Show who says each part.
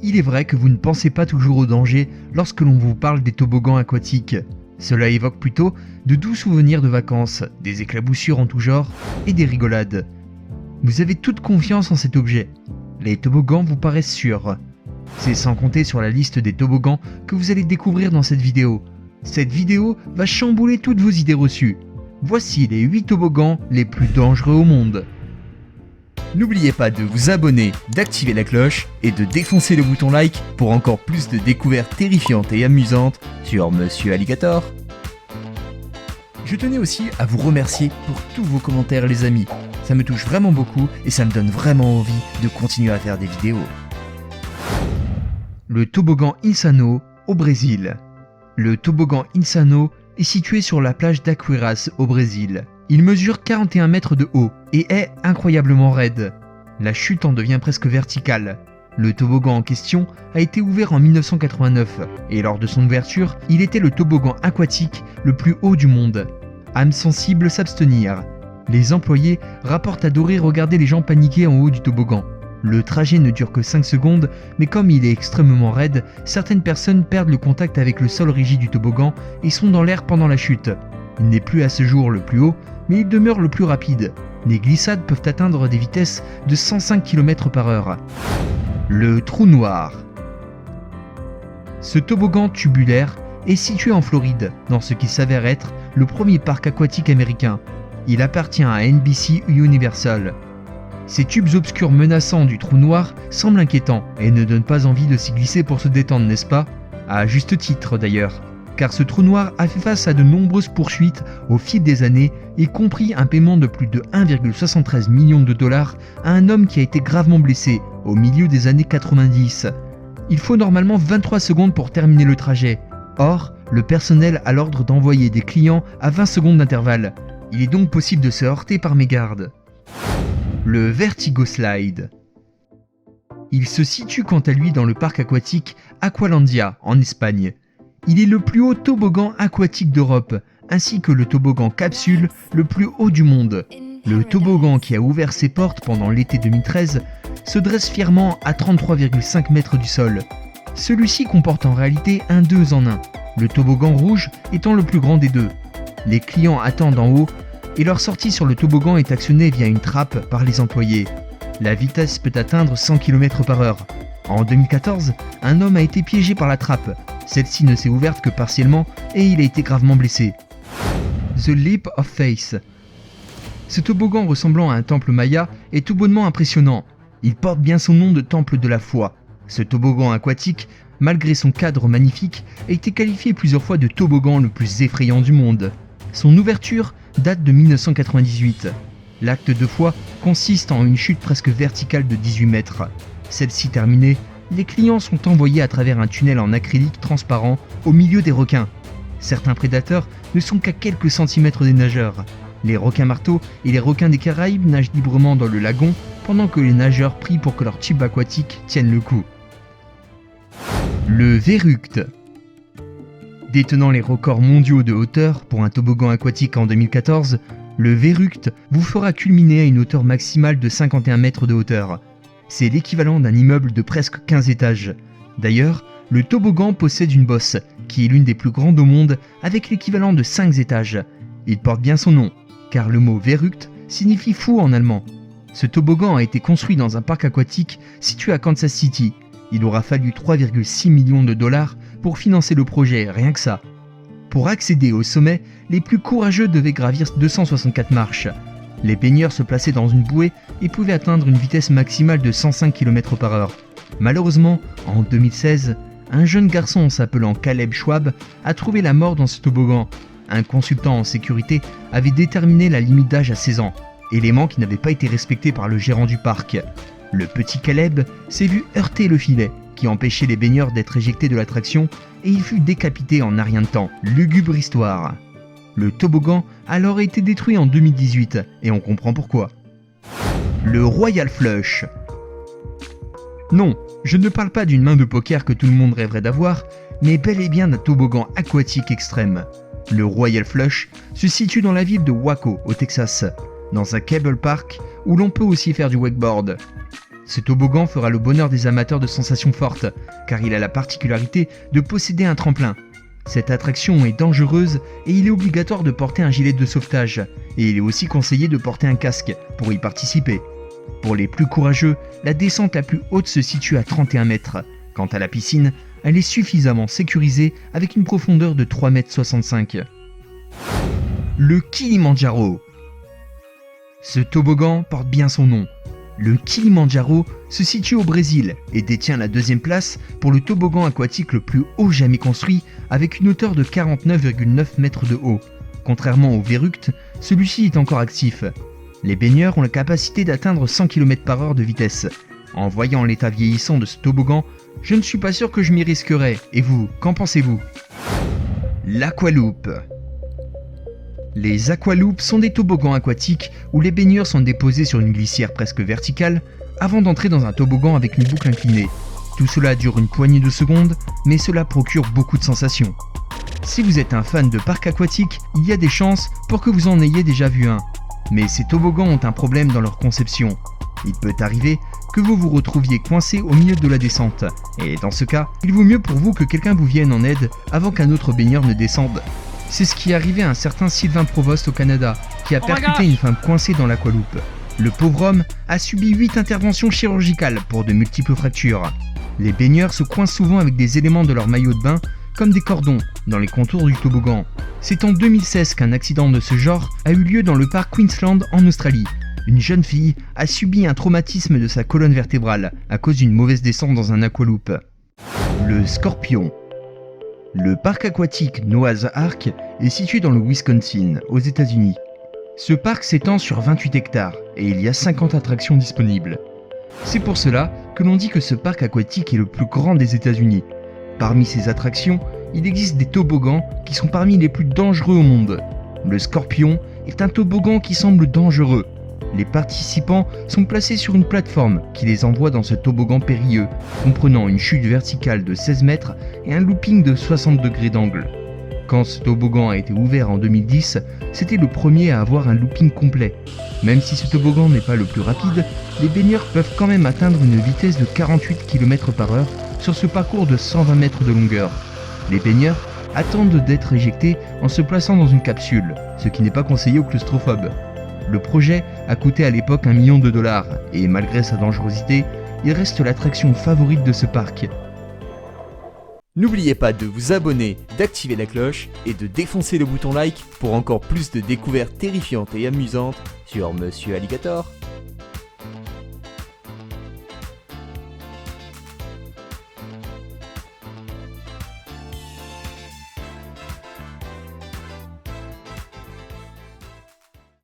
Speaker 1: Il est vrai que vous ne pensez pas toujours au danger lorsque l'on vous parle des toboggans aquatiques. Cela évoque plutôt de doux souvenirs de vacances, des éclaboussures en tout genre et des rigolades. Vous avez toute confiance en cet objet. Les toboggans vous paraissent sûrs. C'est sans compter sur la liste des toboggans que vous allez découvrir dans cette vidéo. Cette vidéo va chambouler toutes vos idées reçues. Voici les 8 toboggans les plus dangereux au monde. N'oubliez pas de vous abonner, d'activer la cloche et de défoncer le bouton like pour encore plus de découvertes terrifiantes et amusantes sur Monsieur Alligator. Je tenais aussi à vous remercier pour tous vos commentaires les amis. Ça me touche vraiment beaucoup et ça me donne vraiment envie de continuer à faire des vidéos. Le toboggan Insano au Brésil. Le toboggan Insano est situé sur la plage d'Aquiraz au Brésil. Il mesure 41 mètres de haut et est incroyablement raide. La chute en devient presque verticale. Le toboggan en question a été ouvert en 1989 et lors de son ouverture, il était le toboggan aquatique le plus haut du monde. Âmes sensibles s'abstenir. Les employés rapportent adorer regarder les gens paniquer en haut du toboggan. Le trajet ne dure que 5 secondes, mais comme il est extrêmement raide, certaines personnes perdent le contact avec le sol rigide du toboggan et sont dans l'air pendant la chute. Il n'est plus à ce jour le plus haut, mais il demeure le plus rapide. Les glissades peuvent atteindre des vitesses de 105 km/h. Le trou noir. Ce toboggan tubulaire est situé en Floride, dans ce qui s'avère être le premier parc aquatique américain. Il appartient à NBC Universal. Ces tubes obscurs menaçants du trou noir semblent inquiétants et ne donnent pas envie de s'y glisser pour se détendre, n'est-ce pas? À juste titre d'ailleurs, car ce trou noir a fait face à de nombreuses poursuites au fil des années, y compris un paiement de plus de 1,73 million de dollars à un homme qui a été gravement blessé au milieu des années 90. Il faut normalement 23 secondes pour terminer le trajet. Or, le personnel a l'ordre d'envoyer des clients à 20 secondes d'intervalle. Il est donc possible de se heurter par mégarde. Le Vertigo Slide. Il se situe quant à lui dans le parc aquatique Aqualandia en Espagne. Il est le plus haut toboggan aquatique d'Europe, ainsi que le toboggan capsule le plus haut du monde. Le toboggan qui a ouvert ses portes pendant l'été 2013 se dresse fièrement à 33,5 mètres du sol. Celui-ci comporte en réalité un 2 en 1, le toboggan rouge étant le plus grand des deux. Les clients attendent en haut et leur sortie sur le toboggan est actionnée via une trappe par les employés. La vitesse peut atteindre 100 km/h. En 2014, un homme a été piégé par la trappe. Celle-ci ne s'est ouverte que partiellement et il a été gravement blessé. The Leap of Faith. Ce toboggan ressemblant à un temple maya est tout bonnement impressionnant. Il porte bien son nom de temple de la foi. Ce toboggan aquatique, malgré son cadre magnifique, a été qualifié plusieurs fois de toboggan le plus effrayant du monde. Son ouverture date de 1998. L'acte de foi consiste en une chute presque verticale de 18 mètres. Celle-ci terminée, les clients sont envoyés à travers un tunnel en acrylique transparent au milieu des requins. Certains prédateurs ne sont qu'à quelques centimètres des nageurs. Les requins-marteaux et les requins des Caraïbes nagent librement dans le lagon pendant que les nageurs prient pour que leur tube aquatique tienne le coup. Le Verruct. Détenant les records mondiaux de hauteur pour un toboggan aquatique en 2014, le Verruct vous fera culminer à une hauteur maximale de 51 mètres de hauteur. C'est l'équivalent d'un immeuble de presque 15 étages. D'ailleurs, le toboggan possède une bosse, qui est l'une des plus grandes au monde, avec l'équivalent de 5 étages. Il porte bien son nom, car le mot Verruct signifie fou en allemand. Ce toboggan a été construit dans un parc aquatique situé à Kansas City. Il aura fallu 3,6 millions de dollars pour financer le projet, rien que ça. Pour accéder au sommet, les plus courageux devaient gravir 264 marches. Les baigneurs se plaçaient dans une bouée et pouvaient atteindre une vitesse maximale de 105 km/h. Malheureusement, en 2016, un jeune garçon s'appelant Caleb Schwab a trouvé la mort dans ce toboggan. Un consultant en sécurité avait déterminé la limite d'âge à 16 ans, élément qui n'avait pas été respecté par le gérant du parc. Le petit Caleb s'est vu heurter le filet, qui empêchait les baigneurs d'être éjectés de l'attraction, et il fut décapité en un rien de temps. Lugubre histoire. Le toboggan a alors été détruit en 2018, et on comprend pourquoi. Le Royal Flush. Non, je ne parle pas d'une main de poker que tout le monde rêverait d'avoir, mais bel et bien d'un toboggan aquatique extrême. Le Royal Flush se situe dans la ville de Waco, au Texas, dans un cable park où l'on peut aussi faire du wakeboard. Ce toboggan fera le bonheur des amateurs de sensations fortes, car il a la particularité de posséder un tremplin. Cette attraction est dangereuse et il est obligatoire de porter un gilet de sauvetage, et il est aussi conseillé de porter un casque pour y participer. Pour les plus courageux, la descente la plus haute se situe à 31 mètres. Quant à la piscine, elle est suffisamment sécurisée avec une profondeur de 3,65 m. Le Kilimandjaro. Ce toboggan porte bien son nom. Le Kilimandjaro se situe au Brésil et détient la deuxième place pour le toboggan aquatique le plus haut jamais construit avec une hauteur de 49,9 mètres de haut. Contrairement au Viruct, celui-ci est encore actif. Les baigneurs ont la capacité d'atteindre 100 km/h de vitesse. En voyant l'état vieillissant de ce toboggan, je ne suis pas sûr que je m'y risquerais. Et vous, qu'en pensez-vous? L'Aqualoop. Les aqualoops sont des toboggans aquatiques où les baigneurs sont déposés sur une glissière presque verticale avant d'entrer dans un toboggan avec une boucle inclinée. Tout cela dure une poignée de secondes, mais cela procure beaucoup de sensations. Si vous êtes un fan de parcs aquatiques, il y a des chances pour que vous en ayez déjà vu un. Mais ces toboggans ont un problème dans leur conception. Il peut arriver que vous vous retrouviez coincé au milieu de la descente, et dans ce cas, il vaut mieux pour vous que quelqu'un vous vienne en aide avant qu'un autre baigneur ne descende. C'est ce qui est arrivé à un certain Sylvain Provost au Canada, qui a percuté une femme coincée dans l'Aqualoop. Le pauvre homme a subi 8 interventions chirurgicales pour de multiples fractures. Les baigneurs se coincent souvent avec des éléments de leur maillot de bain, comme des cordons, dans les contours du toboggan. C'est en 2016 qu'un accident de ce genre a eu lieu dans le parc Queensland en Australie. Une jeune fille a subi un traumatisme de sa colonne vertébrale à cause d'une mauvaise descente dans un aqualoop. Le Scorpion. Le parc aquatique Noah's Ark est situé dans le Wisconsin, aux États-Unis. Ce parc s'étend sur 28 hectares et il y a 50 attractions disponibles. C'est pour cela que l'on dit que ce parc aquatique est le plus grand des États-Unis. Parmi ces attractions, il existe des toboggans qui sont parmi les plus dangereux au monde. Le Scorpion est un toboggan qui semble dangereux. Les participants sont placés sur une plateforme qui les envoie dans ce toboggan périlleux, comprenant une chute verticale de 16 mètres et un looping de 60 degrés d'angle. Quand ce toboggan a été ouvert en 2010, c'était le premier à avoir un looping complet. Même si ce toboggan n'est pas le plus rapide, les baigneurs peuvent quand même atteindre une vitesse de 48 km/h sur ce parcours de 120 mètres de longueur. Les baigneurs attendent d'être éjectés en se plaçant dans une capsule, ce qui n'est pas conseillé aux claustrophobes. Le projet a coûté à l'époque $1 million et malgré sa dangerosité, il reste l'attraction favorite de ce parc.
Speaker 2: N'oubliez pas de vous abonner, d'activer la cloche et de défoncer le bouton like pour encore plus de découvertes terrifiantes et amusantes sur Monsieur Alligator.